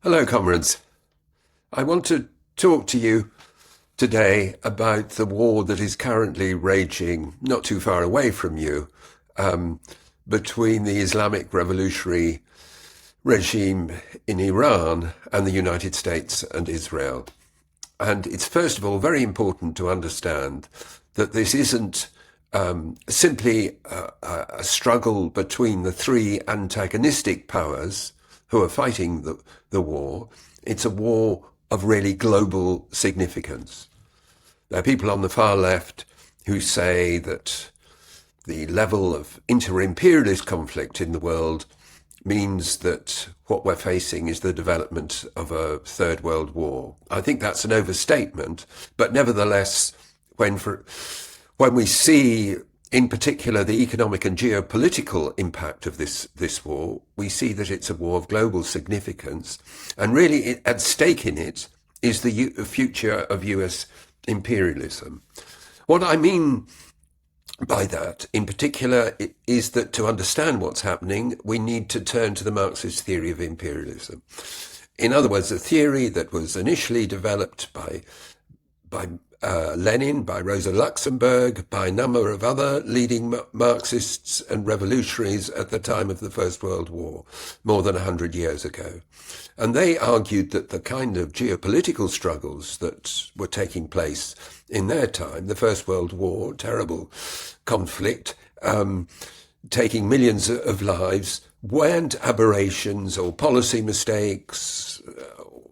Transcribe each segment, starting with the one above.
Hello, comrades. I want to talk to you today about the war that is currently raging not too far away from you between the Islamic revolutionary regime in Iran and the United States and Israel. And it's first of all very important to understand that this isn't simply a struggle between the three antagonistic powers who are fighting the war. It's a war of really global significance. There are people on the far left who say that the level of inter-imperialist conflict in the world means that what we're facing is the development of a third world war. I think that's an overstatement, but nevertheless, when we see in particular the economic and geopolitical impact of this war, we see that it's a war of global significance, and really at stake in it is the future of US imperialism. What I mean by that, in particular, is that to understand what's happening, we need to turn to the Marxist theory of imperialism. In other words, a theory that was initially developed by Lenin, by Rosa Luxemburg, by a number of other leading Marxists and revolutionaries at the time of the First World War, more than 100 years ago. And they argued that the kind of geopolitical struggles that were taking place in their time, the First World War, terrible conflict, taking millions of lives, weren't aberrations or policy mistakes,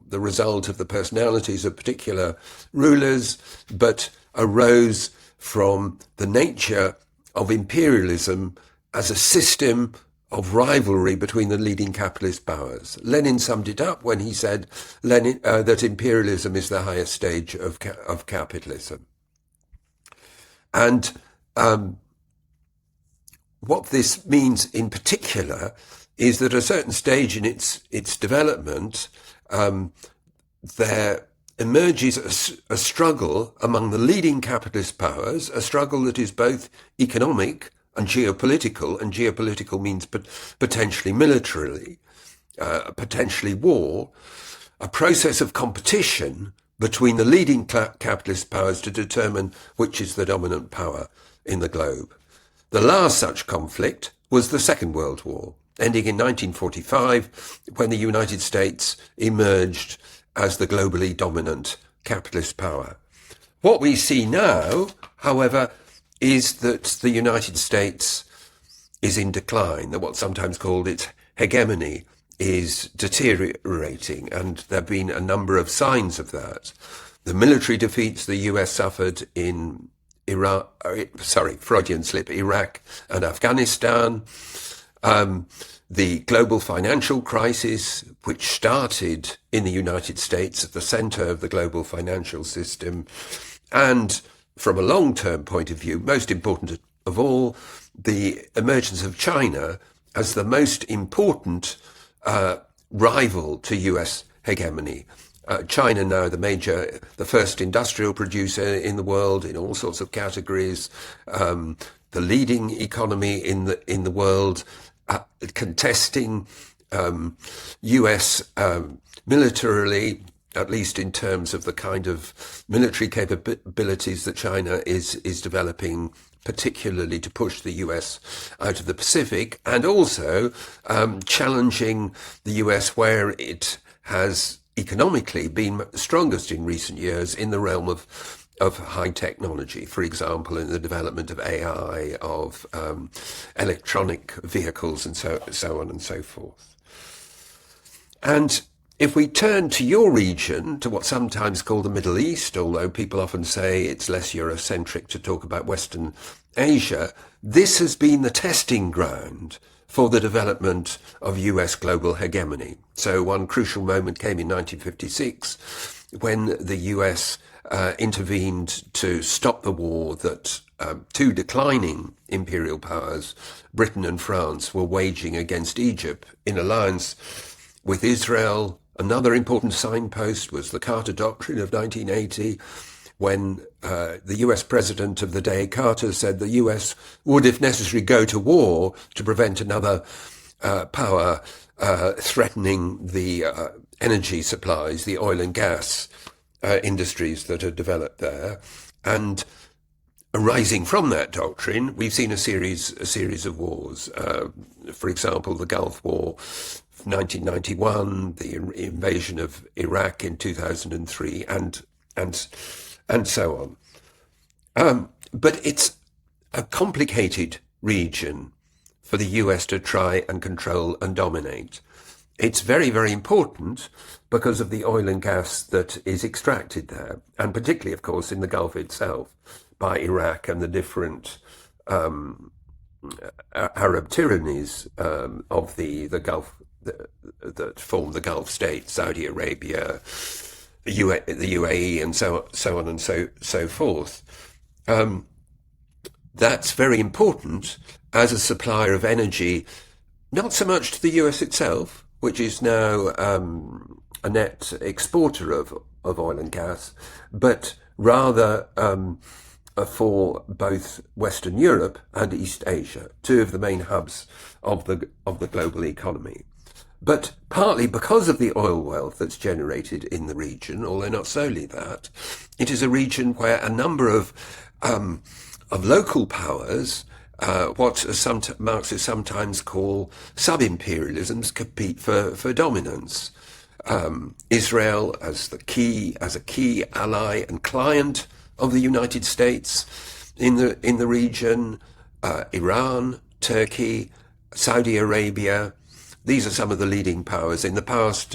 the result of the personalities of particular rulers, but arose from the nature of imperialism as a system of rivalry between the leading capitalist powers. Lenin summed it up when he said that imperialism is the highest stage of capitalism. And what this means in particular is that at a certain stage in its development, there emerges a struggle among the leading capitalist powers, a struggle that is both economic and geopolitical means potentially militarily, potentially war, a process of competition between the leading capitalist powers to determine which is the dominant power in the globe. The last such conflict was the Second World War, ending in 1945, when the United States emerged as the globally dominant capitalist power. What we see now, however, is that the United States is in decline, that what's sometimes called its hegemony is deteriorating, and there have been a number of signs of that. The military defeats the US suffered in Iraq and Afghanistan, the global financial crisis, which started in the United States at the center of the global financial system, and from a long-term point of view, most important of all, the emergence of China as the most important rival to US hegemony. China now the first industrial producer in the world in all sorts of categories, the leading economy in the world, contesting US militarily, at least in terms of the kind of military capabilities that China is developing, particularly to push the US out of the Pacific, and also challenging the US where it has economically been strongest in recent years in the realm of high technology, for example, in the development of AI, of electronic vehicles, and so on and so forth. And if we turn to your region, to what's sometimes called the Middle East, although people often say it's less Eurocentric to talk about Western Asia, this has been the testing ground for the development of US global hegemony. So one crucial moment came in 1956 when the US intervened to stop the war that two declining imperial powers, Britain and France, were waging against Egypt in alliance with Israel. Another important signpost was the Carter Doctrine of 1980, when the US president of the day, Carter, said the US would, if necessary, go to war to prevent another power threatening the energy supplies, the oil and gas industries that are developed there. And arising from that doctrine, we've seen a series of wars. For example, the Gulf War, 1991, the invasion of Iraq in 2003, and so on. But it's a complicated region for the US to try and control and dominate. It's very, very important because of the oil and gas that is extracted there, and particularly, of course, in the Gulf itself by Iraq and the different Arab tyrannies of the Gulf that form the Gulf states, Saudi Arabia, the UAE, and so on and so forth. That's very important as a supplier of energy, not so much to the US itself, which is now a net exporter of oil and gas, but rather for both Western Europe and East Asia, two of the main hubs of the global economy. But partly because of the oil wealth that's generated in the region, although not solely that, it is a region where a number of local powers, what Marxists sometimes call sub-imperialisms, compete for dominance. Israel as a key ally and client of the United States in the region, Iran, Turkey, Saudi Arabia. These are some of the leading powers. In the past,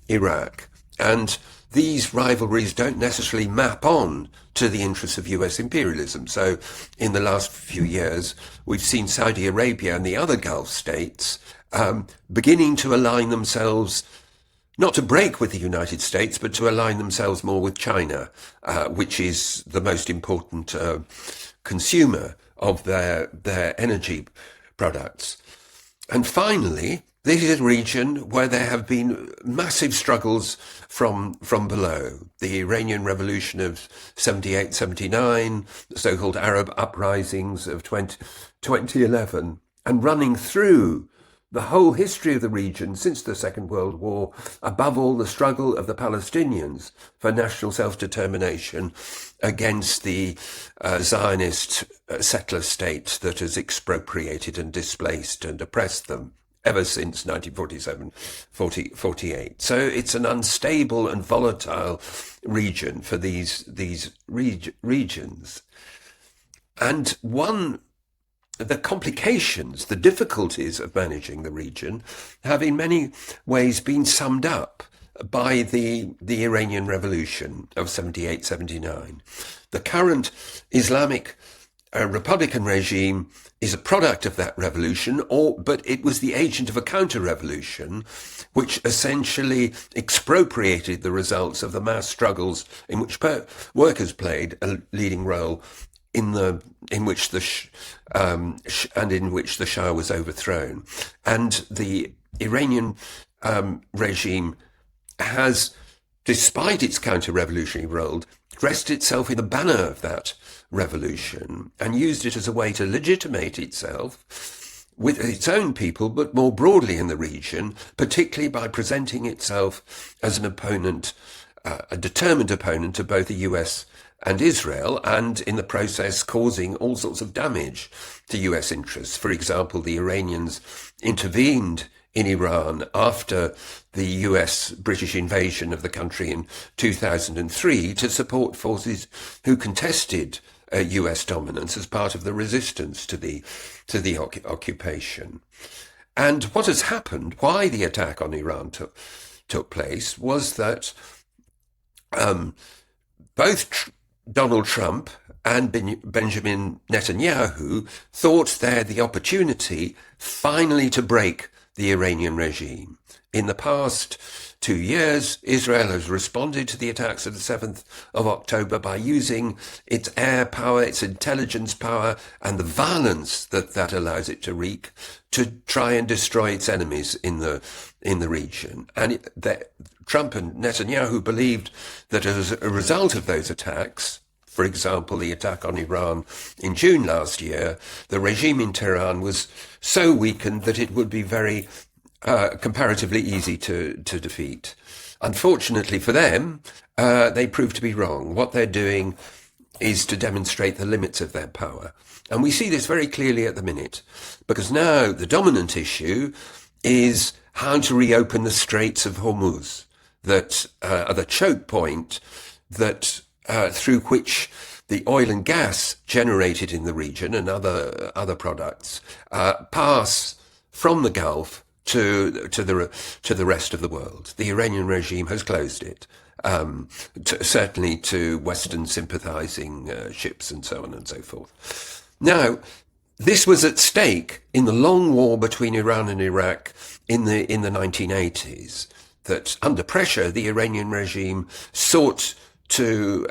Iraq. And these rivalries don't necessarily map on to the interests of US imperialism. So in the last few years, we've seen Saudi Arabia and the other Gulf states beginning to align themselves, not to break with the United States, but to align themselves more with China, which is the most important consumer of their energy products. And finally, this is a region where there have been massive struggles from below. The Iranian Revolution of 78, 79, the so-called Arab uprisings of 2011, and running through the whole history of the region since the Second World War, above all the struggle of the Palestinians for national self-determination against the Zionist settler state that has expropriated and displaced and oppressed them ever since 1947-48. So it's an unstable and volatile region for these regions. And the complications, the difficulties of managing the region have in many ways been summed up by the Iranian Revolution of 78, 79. The current Islamic Republican regime is a product of that revolution, but it was the agent of a counter-revolution which essentially expropriated the results of the mass struggles in which workers played a leading role in which the Shah was overthrown. And the Iranian regime has, despite its counter-revolutionary role, dressed itself in the banner of that revolution and used it as a way to legitimate itself with its own people, but more broadly in the region, particularly by presenting itself as an opponent, a determined opponent of both the US and Israel, and in the process causing all sorts of damage to US interests. For example, the Iranians intervened in Iran after the US-British invasion of the country in 2003 to support forces who contested US dominance as part of the resistance to the occupation. And what has happened, why the attack on Iran took place, was that both Donald Trump and Benjamin Netanyahu thought they had the opportunity finally to break the Iranian regime. In the past 2 years, Israel has responded to the attacks of the 7th of October by using its air power, its intelligence power, and the violence that allows it to wreak to try and destroy its enemies in the region. And Trump and Netanyahu believed that as a result of those attacks, for example, the attack on Iran in June last year, the regime in Tehran was so weakened that it would be very comparatively easy to defeat. Unfortunately for them, they prove to be wrong. What they're doing is to demonstrate the limits of their power. And we see this very clearly at the minute, because now the dominant issue is how to reopen the Straits of Hormuz, that are the choke point that through which the oil and gas generated in the region and other products pass from the Gulf to the rest of the world. The Iranian regime has closed it, certainly to Western sympathizing ships and so on and so forth. Now, this was at stake in the long war between Iran and Iraq in the 1980s, that under pressure, the Iranian regime sought to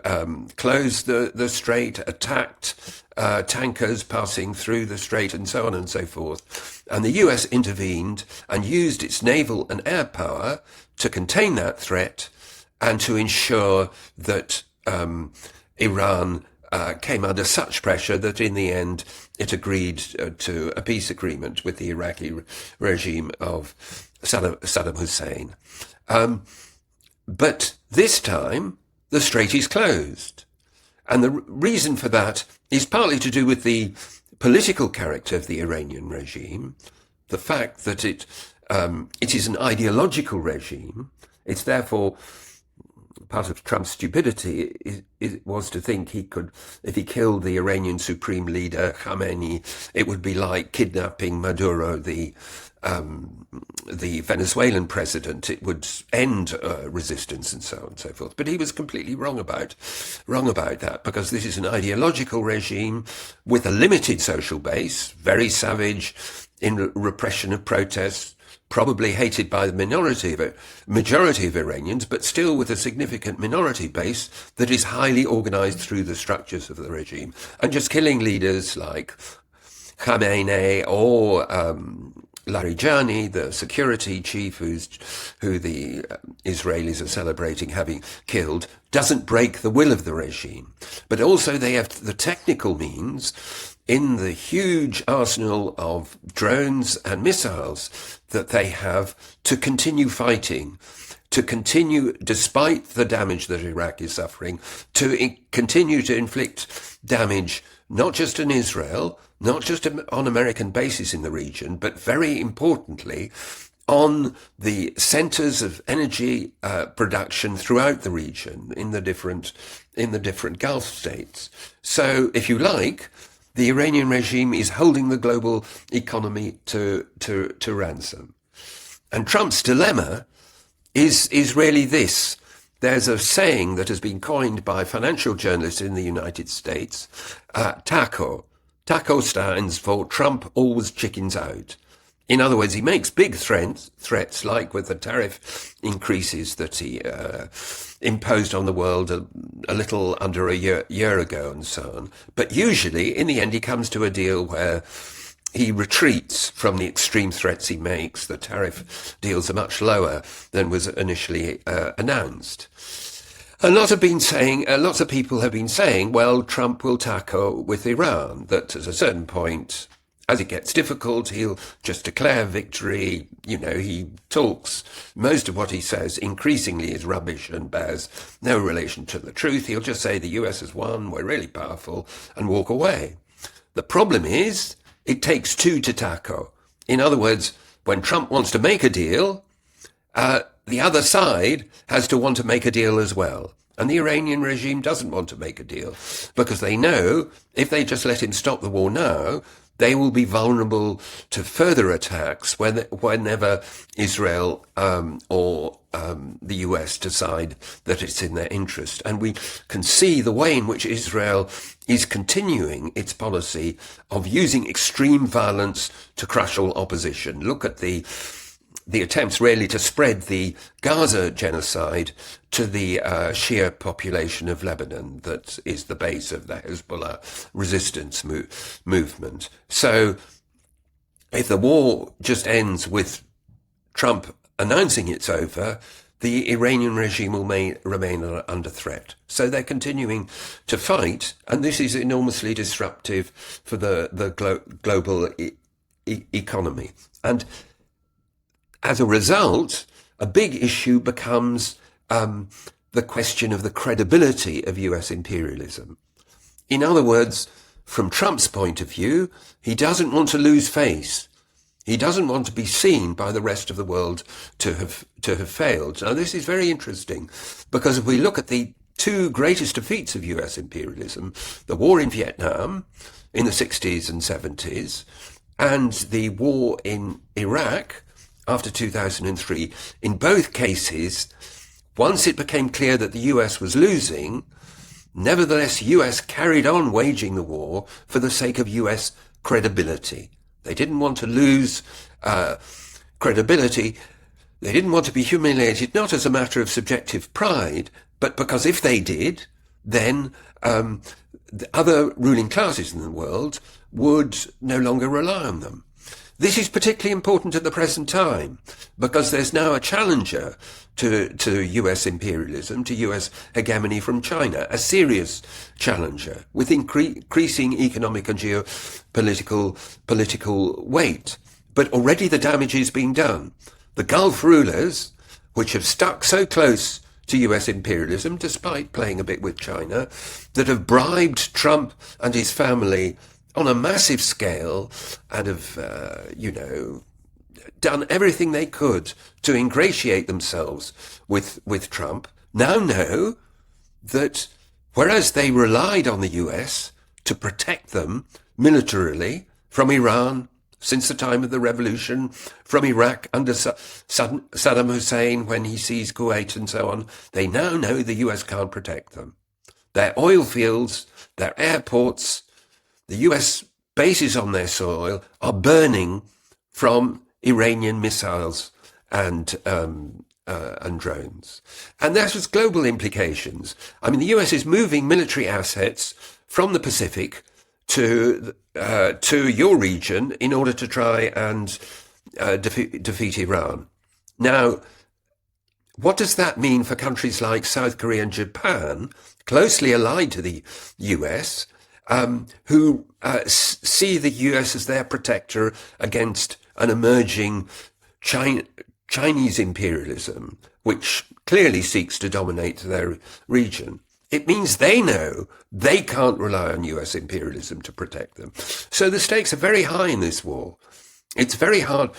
close the strait, attacked tankers passing through the strait and so on and so forth. And the US intervened and used its naval and air power to contain that threat and to ensure that Iran came under such pressure that in the end it agreed to a peace agreement with the Iraqi regime of Saddam Hussein. But this time, the strait is closed. And the reason for that is partly to do with the political character of the Iranian regime, the fact that it is an ideological regime. It's therefore part of Trump's stupidity was to think he could, if he killed the Iranian supreme leader Khamenei, it would be like kidnapping Maduro, the Venezuelan president. It would end resistance and so on and so forth. But he was completely wrong about that, because this is an ideological regime with a limited social base, very savage in repression of protests, probably hated by the majority of Iranians, but still with a significant minority base that is highly organized through the structures of the regime. And just killing leaders like Khamenei or Larijani, the security chief who the Israelis are celebrating having killed, doesn't break the will of the regime. But also they have the technical means in the huge arsenal of drones and missiles that they have to continue fighting, to continue, despite the damage that Iraq is suffering, to continue to inflict damage not just in Israel, not just on American bases in the region, but very importantly on the centers of energy production throughout the region in the different Gulf states. So, if you like, the Iranian regime is holding the global economy to ransom. And Trump's dilemma is really this. There's a saying that has been coined by financial journalists in the United States, TACO. TACO stands for Trump always chickens out. In other words, he makes big threats like with the tariff increases that he imposed on the world a little under a year ago and so on. But usually, in the end, he comes to a deal where he retreats from the extreme threats he makes. The tariff deals are much lower than was initially announced. Lots of people have been saying, well, Trump will tackle with Iran, that at a certain point, as it gets difficult, he'll just declare victory. You know, he talks, most of what he says increasingly is rubbish and bears no relation to the truth. He'll just say the US has won, we're really powerful, and walk away. The problem is, it takes two to tackle. In other words, when Trump wants to make a deal, the other side has to want to make a deal as well. And the Iranian regime doesn't want to make a deal because they know if they just let him stop the war now, they will be vulnerable to further attacks whenever Israel or the US decide that it's in their interest. And we can see the way in which Israel is continuing its policy of using extreme violence to crush all opposition. Look at the attempts really to spread the Gaza genocide to the Shia population of Lebanon that is the base of the Hezbollah resistance movement. So if the war just ends with Trump announcing it's over, the Iranian regime will remain under threat. So they're continuing to fight, and this is enormously disruptive for the global economy. And as a result, a big issue becomes the question of the credibility of US imperialism. In other words, from Trump's point of view, he doesn't want to lose face. He doesn't want to be seen by the rest of the world to have failed. Now, this is very interesting, because if we look at the two greatest defeats of US imperialism, the war in Vietnam in the 60s and 70s, and the war in Iraq after 2003, in both cases, once it became clear that the US was losing, nevertheless, US carried on waging the war for the sake of US credibility. They didn't want to lose credibility. They didn't want to be humiliated, not as a matter of subjective pride, but because if they did, then the other ruling classes in the world would no longer rely on them. This is particularly important at the present time, because there's now a challenger to US imperialism, to US hegemony from China, a serious challenger with increasing economic and political weight. But already the damage is being done. The Gulf rulers, which have stuck so close to US imperialism, despite playing a bit with China, that have bribed Trump and his family on a massive scale and have, done everything they could to ingratiate themselves with Trump, now know that whereas they relied on the US to protect them militarily from Iran since the time of the revolution, from Iraq under Saddam Hussein when he seized Kuwait and so on, they now know the US can't protect them. Their oil fields, their airports, the US bases on their soil are burning from Iranian missiles and drones. And that has global implications. I mean, the US is moving military assets from the Pacific to your region in order to try and defeat Iran. Now, what does that mean for countries like South Korea and Japan, closely allied to the US, who see the US as their protector against an emerging Chinese imperialism, which clearly seeks to dominate their region? It means they know they can't rely on US imperialism to protect them. So the stakes are very high in this war. It's very hard.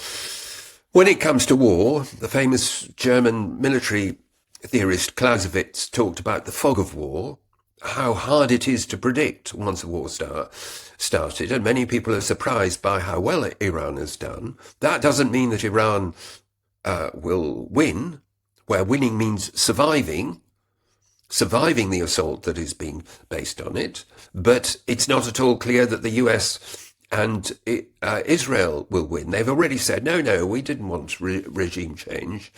When it comes to war, the famous German military theorist Clausewitz talked about the fog of war, how hard it is to predict once a war started, and many people are surprised by how well Iran has done. That doesn't mean that Iran will win, where winning means surviving the assault that is being based on it, but it's not at all clear that the US and Israel will win. They've already said, no, we didn't want regime change.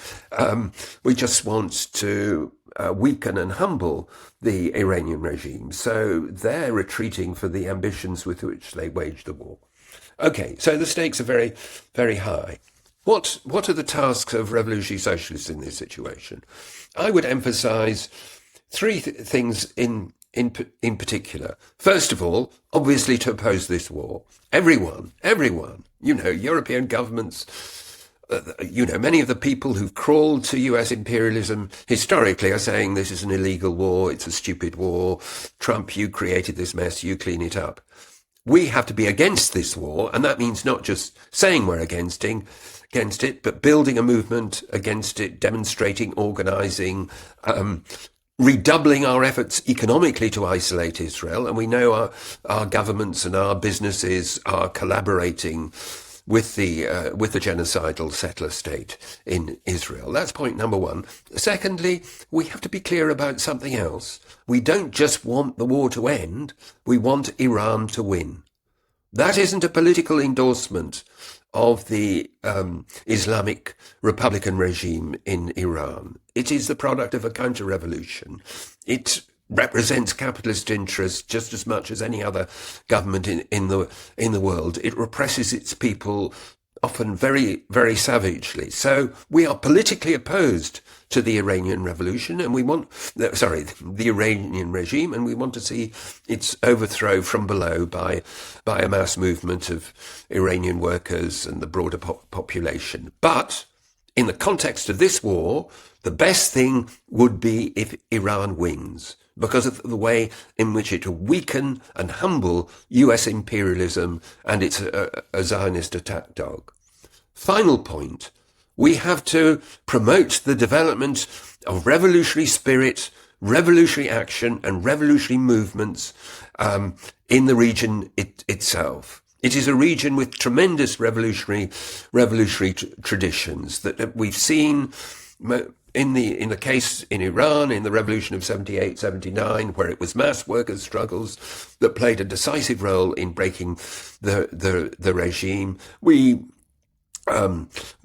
We just want to weaken and humble the Iranian regime. So they're retreating for the ambitions with which they waged the war. Okay, so the stakes are very, very high. What are the tasks of revolutionary socialists in this situation? I would emphasize three things in particular. First of all, obviously to oppose this war. Everyone, European governments, many of the people who've crawled to US imperialism historically are saying this is an illegal war, it's a stupid war, Trump, you created this mess, you clean it up. We have to be against this war, and that means not just saying we're against it, but building a movement against it, demonstrating, organizing, redoubling our efforts economically to isolate Israel. And we know our governments and our businesses are collaborating with the genocidal settler state in Israel. That's point number one. Secondly, we have to be clear about something else. We don't just want the war to end, we want Iran to win. That isn't a political endorsement of the Islamic Republican regime in Iran. It is the product of a counter-revolution. It represents capitalist interests just as much as any other government in the world. It represses its people often very, very savagely. So we are politically opposed to the Iranian revolution, and the Iranian regime, and we want to see its overthrow from below by a mass movement of Iranian workers and the broader population. But in the context of this war, the best thing would be if Iran wins, because of the way in which it will weaken and humble US imperialism and it's a Zionist attack dog. Final point, we have to promote the development of revolutionary spirit, revolutionary action and revolutionary movements in the region itself. It is a region with tremendous revolutionary traditions that we've seen in the case in Iran, in the revolution of 78, 79, where it was mass workers' struggles that played a decisive role in breaking the regime.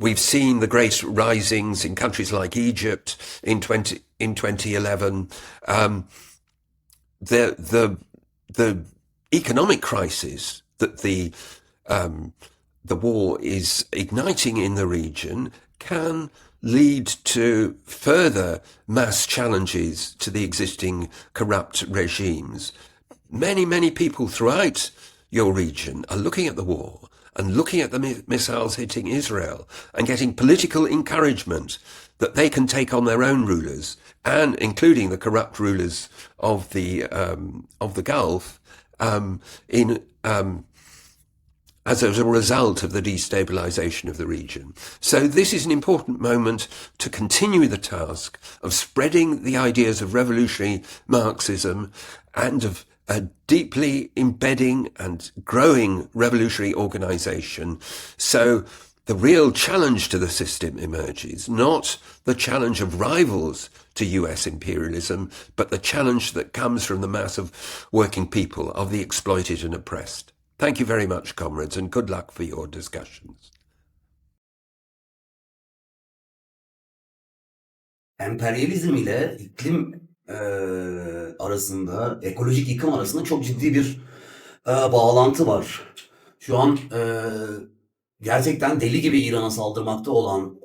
We've seen the great risings in countries like Egypt in 2011. The economic crisis that the war is igniting in the region can lead to further mass challenges to the existing corrupt regimes. Many people throughout your region are looking at the war and looking at the missiles hitting Israel and getting political encouragement that they can take on their own rulers, and including the corrupt rulers of the Gulf, as a result of the destabilization of the region. So this is an important moment to continue the task of spreading the ideas of revolutionary Marxism and of deeply embedding and growing revolutionary organization. So the real challenge to the system emerges, not the challenge of rivals to US imperialism, but the challenge that comes from the mass of working people, of the exploited and oppressed. Thank you very much, comrades, and good luck for your discussions. Emperyalizm ile iklim arasında, ekolojik yıkım arasında çok ciddi bir bağlantı var. Şu an gerçekten deli gibi İran'a saldırmakta olan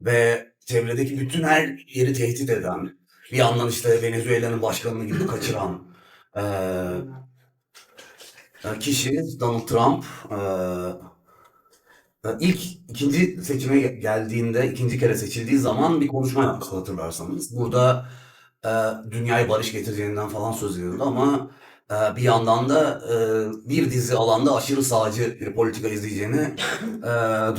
ve çevredeki bütün her yeri tehdit eden, bir yandan işte Venezuela'nın başkanını gibi kaçıran kişi Donald Trump ikinci seçime geldiğinde, ikinci kere seçildiği zaman bir konuşma yaptı hatırlarsanız. Burada dünyaya barış getireceğinden falan söz ediyordu ama bir yandan da bir dizi alanda aşırı sağcı bir politika izleyeceğini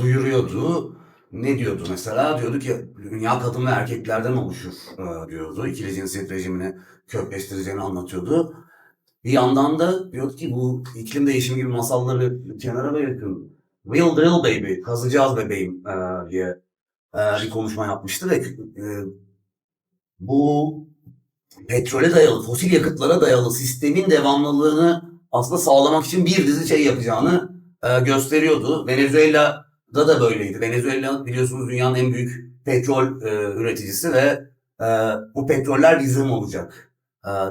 duyuruyordu. Ne diyordu mesela? Diyordu ki dünya kadın ve erkeklerden oluşur diyordu. İkili cinsiyet rejimini kökleştireceğini anlatıyordu. Bir yandan da diyordu ki bu iklim değişimi gibi masalları kenara bırakın. Will drill baby, kazacağız bebeğim diye bir konuşma yapmıştı ve bu petrole dayalı, fosil yakıtlara dayalı sistemin devamlılığını aslında sağlamak için bir dizi şey yapacağını gösteriyordu. Venezuela'da da böyleydi. Venezuela biliyorsunuz dünyanın en büyük petrol üreticisi ve bu petroller bizim olacak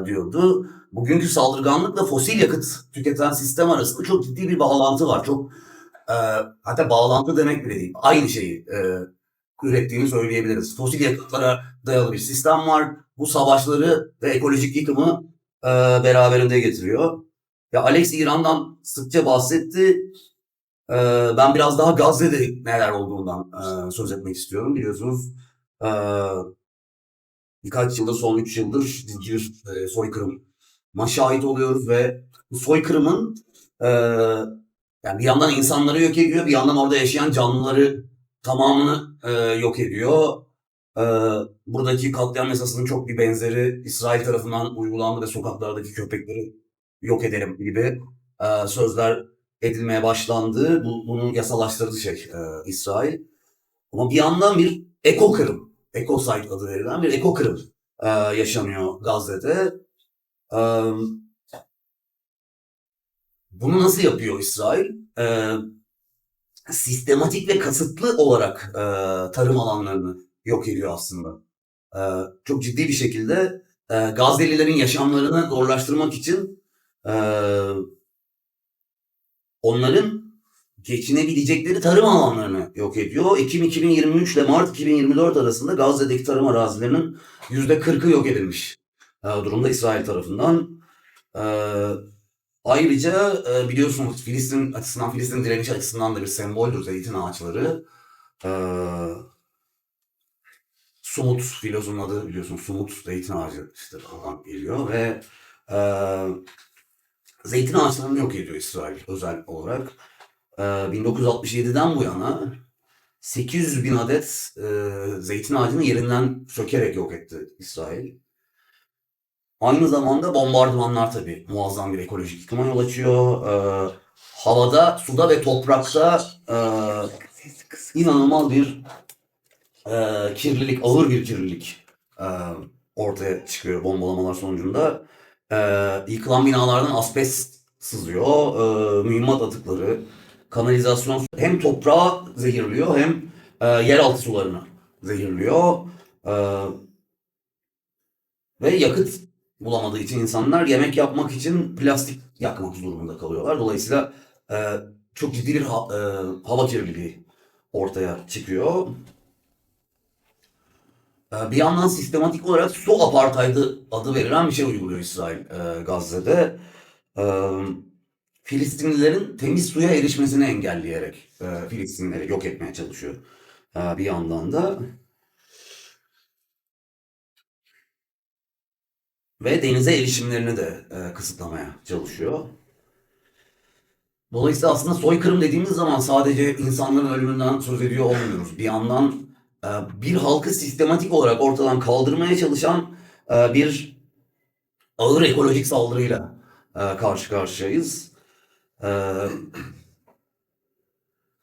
diyordu. Bugünkü saldırganlıkla fosil yakıt tüketen sistem arasında çok ciddi bir bağlantı var. Çok hatta bağlantı demek bile değil. Aynı şeyi ürettiğini söyleyebiliriz. Fosil yakıtlara dayalı bir sistem var. Bu savaşları ve ekolojik yıkımı beraberinde getiriyor. Ya Alex İran'dan sıkça bahsetti. Ben biraz daha Gazze'de neler olduğundan söz etmek istiyorum. Biliyorsunuz birkaç yıldır, son 3 yıldır ciddi bir soykırıma şahit oluyoruz ve bu soykırımın yani bir yandan insanları yok ediyor, bir yandan orada yaşayan canlıları tamamını yok ediyor. Buradaki katliam yasasının çok bir benzeri İsrail tarafından uygulandı ve sokaklardaki köpekleri yok edelim gibi sözler edilmeye başlandı. Bunu yasalaştırdı İsrail. Ama bir yandan bir ekokırım, ekosite adı verilen bir ekokırım yaşanıyor Gazze'de. Bunu nasıl yapıyor İsrail? Sistematik ve kasıtlı olarak tarım alanlarını yok ediyor aslında. Çok ciddi bir şekilde Gazze'lilerin yaşamlarını zorlaştırmak için onların geçinebilecekleri tarım alanlarını yok ediyor. Ekim 2023 ile Mart 2024 arasında Gazze'deki tarım arazilerinin %40'ı yok edilmiş durumda İsrail tarafından. Ayrıca biliyorsunuz Filistin açısından, Filistin direniş açısından da bir semboldür zeytin ağaçları. Sumut filozofun adı biliyorsun. Sumut zeytin ağacı işte oradan geliyor ve e, zeytin ağaçlarını yok ediyor İsrail özel olarak. 1967'den bu yana 800 bin adet zeytin ağacını yerinden sökerek yok etti İsrail. Aynı zamanda bombardımanlar tabii muazzam bir ekolojik yıkıma yol açıyor. Havada, suda ve toprakta inanılmaz bir kirlilik, ağır bir kirlilik ortaya çıkıyor bombalamalar sonucunda. Yıkılan binalardan asbest sızıyor, mühimmat atıkları, kanalizasyon hem toprağı zehirliyor hem yeraltı sularını zehirliyor. Ve yakıt bulamadığı için insanlar yemek yapmak için plastik yakmak durumunda kalıyorlar. Dolayısıyla çok ciddi bir hava kirliliği ortaya çıkıyor. Bir yandan sistematik olarak su apartheidı adı verilen bir şey uyguluyor İsrail Gazze'de. Filistinlilerin temiz suya erişmesini engelleyerek Filistinlileri yok etmeye çalışıyor bir yandan da. Ve denize erişimlerini de kısıtlamaya çalışıyor. Dolayısıyla aslında soykırım dediğimiz zaman sadece insanların ölümünden söz ediyor olmuyoruz. Bir yandan bir halkı sistematik olarak ortadan kaldırmaya çalışan bir ağır ekolojik saldırıyla karşı karşıyayız.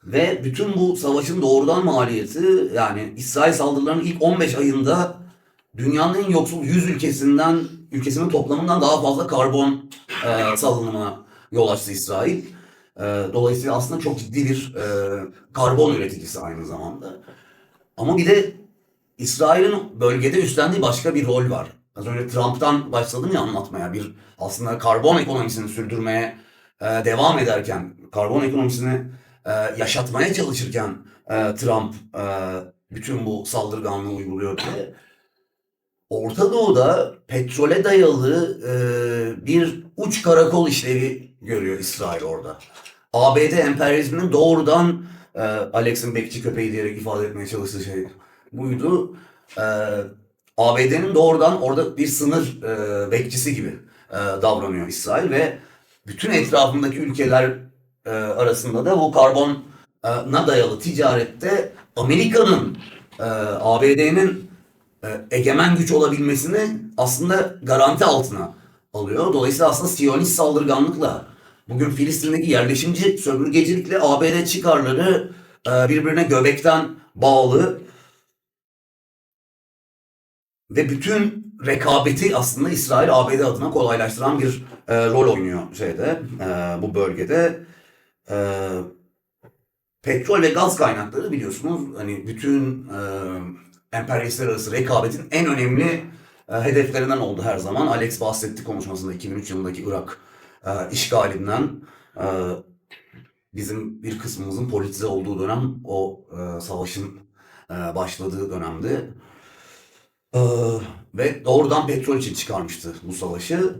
Ve bütün bu savaşın doğrudan maliyeti yani İsrail saldırılarının ilk 15 ayında dünyanın en yoksul 100 ülkesinin toplamından daha fazla karbon salınımına yol açtı İsrail. Dolayısıyla aslında çok ciddi bir karbon üreticisi aynı zamanda. Ama bir de İsrail'in bölgede üstlendiği başka bir rol var. Az önce Trump'tan başladım ya anlatmaya. Bir aslında karbon ekonomisini sürdürmeye devam ederken, karbon ekonomisini yaşatmaya çalışırken Trump bütün bu saldırganlığı uyguluyor diye. Orta Doğu'da petrole dayalı bir uç karakol işlevi görüyor İsrail orada. ABD emperyalizminin doğrudan Alex'in bekçi köpeği diyerek ifade etmeye çalıştığı şey buydu. ABD'nin doğrudan orada bir sınır bekçisi gibi davranıyor İsrail ve bütün etrafındaki ülkeler arasında da bu karbona dayalı ticarette Amerika'nın, ABD'nin egemen güç olabilmesini aslında garanti altına alıyor. Dolayısıyla aslında Siyonist saldırganlıkla bugün Filistin'deki yerleşimci sömürgecilikle ABD çıkarları birbirine göbekten bağlı ve bütün rekabeti aslında İsrail ABD adına kolaylaştıran bir rol oynuyor bu bölgede. Petrol ve gaz kaynakları biliyorsunuz hani bütün emperyalistler arası rekabetin en önemli hedeflerinden oldu her zaman. Alex bahsetti konuşmasında 2003 yılındaki Irak işgalinden. Bizim bir kısmımızın politize olduğu dönem o savaşın başladığı dönemdi. Ve doğrudan petrol için çıkarmıştı bu savaşı.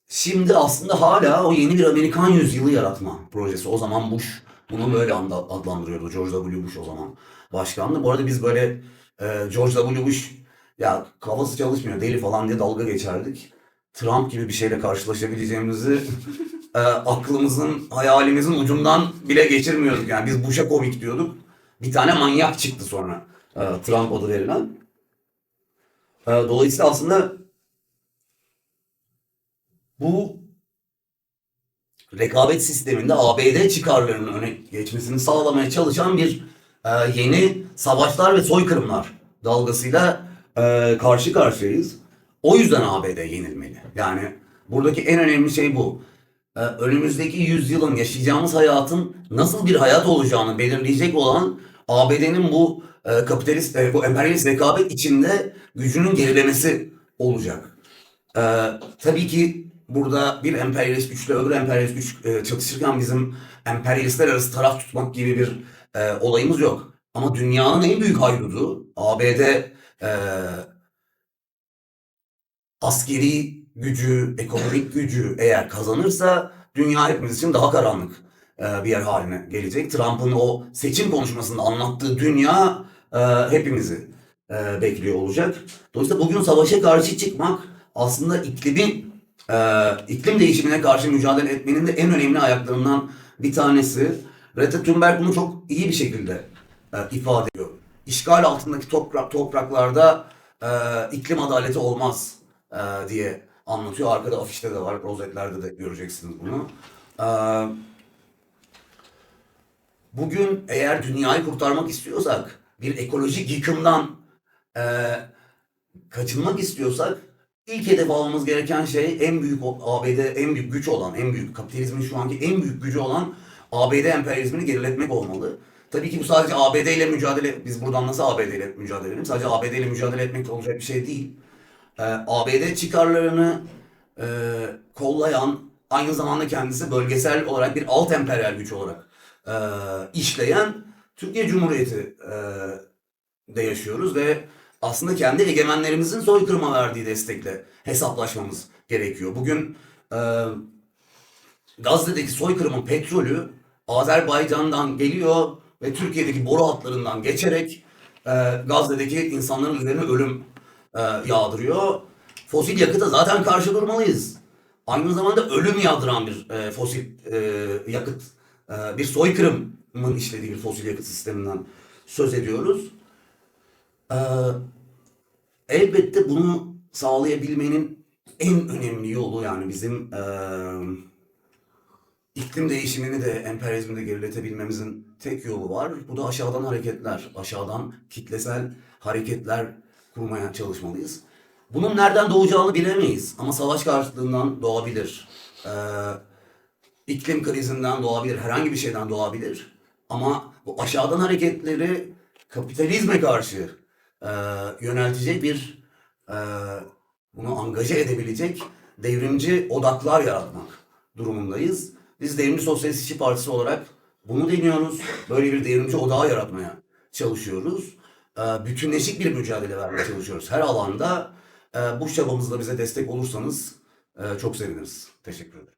Şimdi aslında hala o yeni bir Amerikan yüzyılı yaratma projesi. O zaman Bush bunu böyle adlandırıyordu. George W. Bush o zaman başkandı. Bu arada biz böyle George W. Bush ya kafası çalışmıyor deli falan diye dalga geçerdik. Trump gibi bir şeyle karşılaşabileceğimizi aklımızın, hayalimizin ucundan bile geçirmiyorduk. Yani biz Bush'a komik diyorduk. Bir tane manyak çıktı sonra Trump adı verilen. Dolayısıyla aslında bu rekabet sisteminde ABD çıkarlarının öne geçmesini sağlamaya çalışan bir yeni savaşlar ve soykırımlar dalgasıyla karşı karşıyayız. O yüzden ABD yenilmeli. Yani buradaki en önemli şey bu. Önümüzdeki yüzyılın yaşayacağımız hayatın nasıl bir hayat olacağını belirleyecek olan ABD'nin bu bu emperyalist rekabet içinde gücünün gerilemesi olacak. Tabii ki burada bir emperyalist güçle öbür emperyalist güç çatışırken bizim emperyalistler arası taraf tutmak gibi bir olayımız yok. Ama dünyanın en büyük haydudu ABD askeri gücü, ekonomik gücü eğer kazanırsa dünya hepimiz için daha karanlık bir yer haline gelecek. Trump'ın o seçim konuşmasında anlattığı dünya hepimizi bekliyor olacak. Dolayısıyla bugün savaşa karşı çıkmak aslında iklim değişimine karşı mücadele etmenin de en önemli ayaklarından bir tanesi. Greta Thunberg bunu çok iyi bir şekilde ifade ediyor. İşgal altındaki topraklarda iklim adaleti olmaz diye anlatıyor. Arkada afişte de var, rozetlerde de göreceksiniz bunu. Bugün eğer dünyayı kurtarmak istiyorsak, bir ekolojik yıkımdan kaçınmak istiyorsak, ilk hedef almamız gereken şey en büyük ABD, en büyük güç olan, en büyük kapitalizmin şu anki en büyük gücü olan ABD emperyalizmini geriletmek olmalı. Tabii ki bu sadece ABD ile mücadele, biz buradan nasıl ABD ile mücadele edelim? Sadece ABD ile mücadele etmekle olacak bir şey değil. ABD çıkarlarını kollayan, aynı zamanda kendisi bölgesel olarak bir alt emperyal güç olarak işleyen Türkiye Cumhuriyeti de yaşıyoruz ve aslında kendi egemenlerimizin soykırıma verdiği destekle hesaplaşmamız gerekiyor. Bugün Gazze'deki soykırımın petrolü Azerbaycan'dan geliyor ve Türkiye'deki boru hatlarından geçerek Gazze'deki insanların üzerine ölüm yağdırıyor. Fosil yakıta zaten karşı durmalıyız. Aynı zamanda ölüm yağdıran bir fosil yakıt, bir soykırımın işlediği bir fosil yakıt sisteminden söz ediyoruz. Elbette bunu sağlayabilmenin en önemli yolu, yani bizim iklim değişimini de emperyalizmi de geriletebilmemizin tek yolu var. Bu da aşağıdan hareketler, aşağıdan kitlesel hareketler kurmaya çalışmalıyız. Bunun nereden doğacağını bilemeyiz ama savaş karşıtlığından doğabilir. İklim krizinden doğabilir, herhangi bir şeyden doğabilir. Ama bu aşağıdan hareketleri kapitalizme karşı yöneltecek bir, bunu angaje edebilecek devrimci odaklar yaratmak durumundayız. Biz Devrimci Sosyalist İşçi Partisi olarak bunu deniyoruz. Böyle bir devrimci odağı yaratmaya çalışıyoruz. Bütünleşik bir mücadele vermeye çalışıyoruz her alanda. Bu çabamızda bize destek olursanız çok seviniriz. Teşekkür ederim.